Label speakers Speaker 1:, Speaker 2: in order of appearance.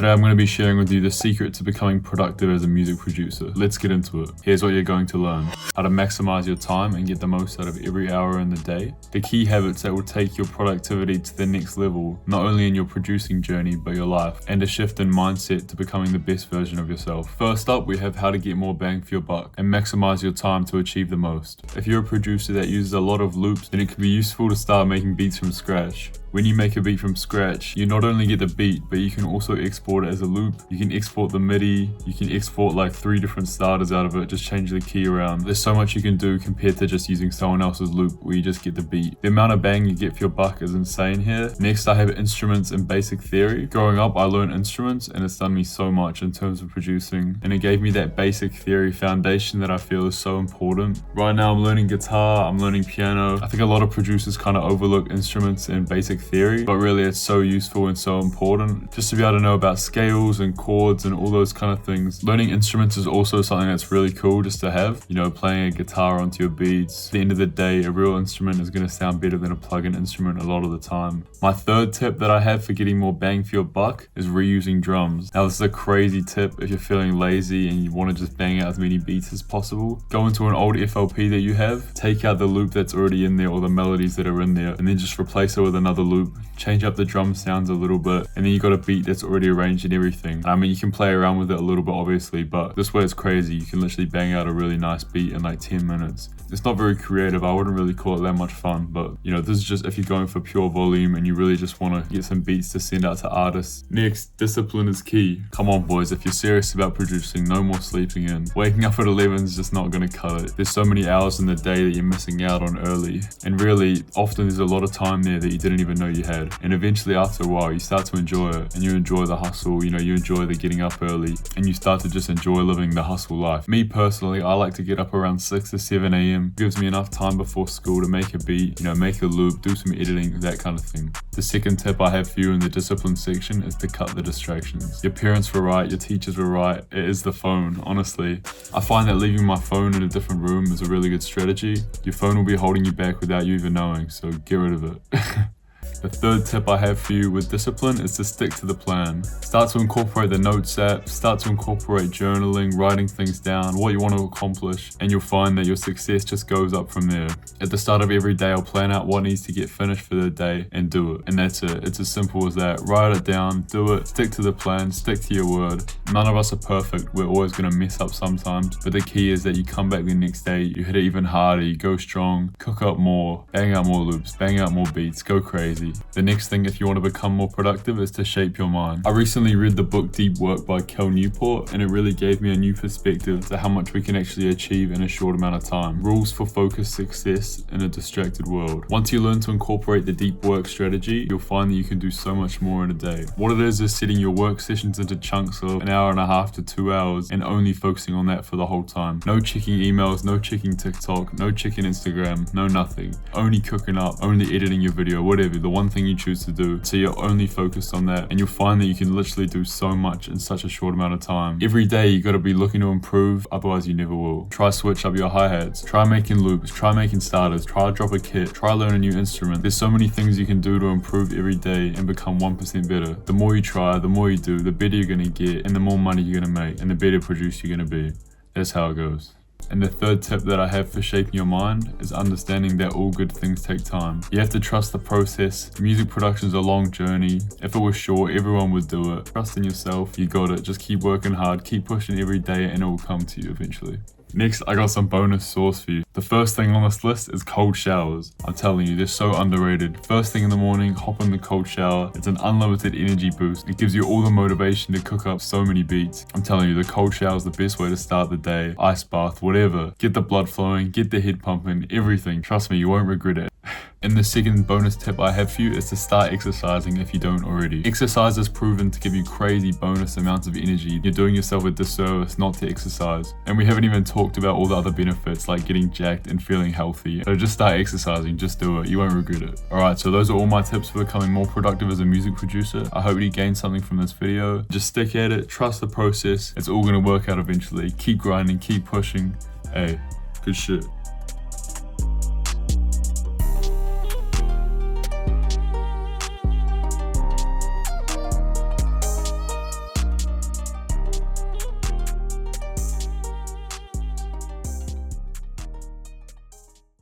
Speaker 1: Today I'm going to be sharing with you the secret to becoming productive as a music producer. Let's get into it. Here's what you're going to learn. How to maximize your time and get the most out of every hour in the day. The key habits that will take your productivity to the next level, not only in your producing journey, but your life. And a shift in mindset to becoming the best version of yourself. First up, we have how to get more bang for your buck and maximize your time to achieve the most. If you're a producer that uses a lot of loops, then it can be useful to start making beats from scratch. When you make a beat from scratch, you not only get the beat, but you can also export it as a loop. You can export the MIDI, you can export like 3 different starters out of it, just change the key around. There's so much you can do compared to just using someone else's loop where you just get the beat. The amount of bang you get for your buck is insane here. Next, I have instruments and basic theory. Growing up, I learned instruments and it's done me so much in terms of producing. And it gave me that basic theory foundation that I feel is so important. Right now, I'm learning guitar, I'm learning piano. I think a lot of producers kind of overlook instruments and basic theory, but really it's so useful and so important just to be able to know about scales and chords and all those kind of things. Learning instruments is also something that's really cool just to have, you know, playing a guitar onto your beats. At the end of the day, a real instrument is going to sound better than a plug-in instrument a lot of the time. My third tip that I have for getting more bang for your buck is reusing drums. Now this is a crazy tip if you're feeling lazy and you want to just bang out as many beats as possible. Go into an old FLP that you have, take out the loop that's already in there or the melodies that are in there, and then just replace it with another loop. Change up the drum sounds a little bit, and then you got a beat that's already arranged and everything. I mean, you can play around with it a little bit obviously, but this way it's crazy. You can literally bang out a really nice beat in like 10 minutes. It's not very creative. I wouldn't really call it that much fun, but you know, this is just if you're going for pure volume and you really just want to get some beats to send out to artists. Next, discipline is key. Come on boys, if you're serious about producing, no more sleeping in. Waking up at 11 is just not going to cut it. There's so many hours in the day that you're missing out on early, and really often there's a lot of time there that you didn't even know you had. And eventually after a while you start to enjoy it, and you enjoy the hustle, you know, you enjoy the getting up early, and you start to just enjoy living the hustle life. Me personally, I like to get up around 6 to 7 a.m. Gives me enough time before school to make a beat, you know, make a loop, do some editing, that kind of thing. The second tip I have for you in the discipline section is to cut the distractions. Your parents were right, your teachers were right, it is the phone, honestly. I find that leaving my phone in a different room is a really good strategy. Your phone will be holding you back without you even knowing, so get rid of it. The third tip I have for you with discipline is to stick to the plan. Start to incorporate the notes app, start to incorporate journaling, writing things down, what you want to accomplish, and you'll find that your success just goes up from there. At the start of every day, I'll plan out what needs to get finished for the day and do it. And that's it. It's as simple as that. Write it down, do it, stick to the plan, stick to your word. None of us are perfect. We're always going to mess up sometimes, but the key is that you come back the next day, you hit it even harder, you go strong, cook up more, bang out more loops, bang out more beats, go crazy. The next thing if you want to become more productive is to shape your mind. I recently read the book Deep Work by Cal Newport, and it really gave me a new perspective to how much we can actually achieve in a short amount of time. Rules for focused success in a distracted world. Once you learn to incorporate the deep work strategy, you'll find that you can do so much more in a day. What it is setting your work sessions into chunks of 1.5 hours to 2 hours and only focusing on that for the whole time. No checking emails, no checking TikTok, no checking Instagram, no nothing. Only cooking up, only editing your video, whatever. The one thing you choose to do, so you're only focused on that, and you'll find that you can literally do so much in such a short amount of time. Every day you got to be looking to improve, otherwise you never will. Try switch up your hi-hats, try making loops, try making starters, try drop a kit, try learn a new instrument. There's so many things you can do to improve every day and become 1% better. The more you try, the more you do, the better you're going to get, and the more money you're going to make, and the better producer you're going to be. That's how it goes. And the third tip that I have for shaping your mind is understanding that all good things take time. You have to trust the process. Music production is a long journey. If it was short, everyone would do it. Trust in yourself, you got it. Just keep working hard, keep pushing every day, and it will come to you eventually. Next, I got some bonus sauce for you. The first thing on this list is cold showers. I'm telling you, they're so underrated. First thing in the morning, hop in the cold shower. It's an unlimited energy boost. It gives you all the motivation to cook up so many beats. I'm telling you, the cold shower is the best way to start the day. Ice bath, whatever. Get the blood flowing, get the head pumping, everything. Trust me, you won't regret it. And the second bonus tip I have for you is to start exercising if you don't already. Exercise is proven to give you crazy bonus amounts of energy. You're doing yourself a disservice not to exercise. And we haven't even talked about all the other benefits like getting jacked and feeling healthy. So just start exercising, just do it. You won't regret it. Alright, so those are all my tips for becoming more productive as a music producer. I hope you gained something from this video. Just stick at it, trust the process. It's all gonna work out eventually. Keep grinding, keep pushing. Hey, good shit.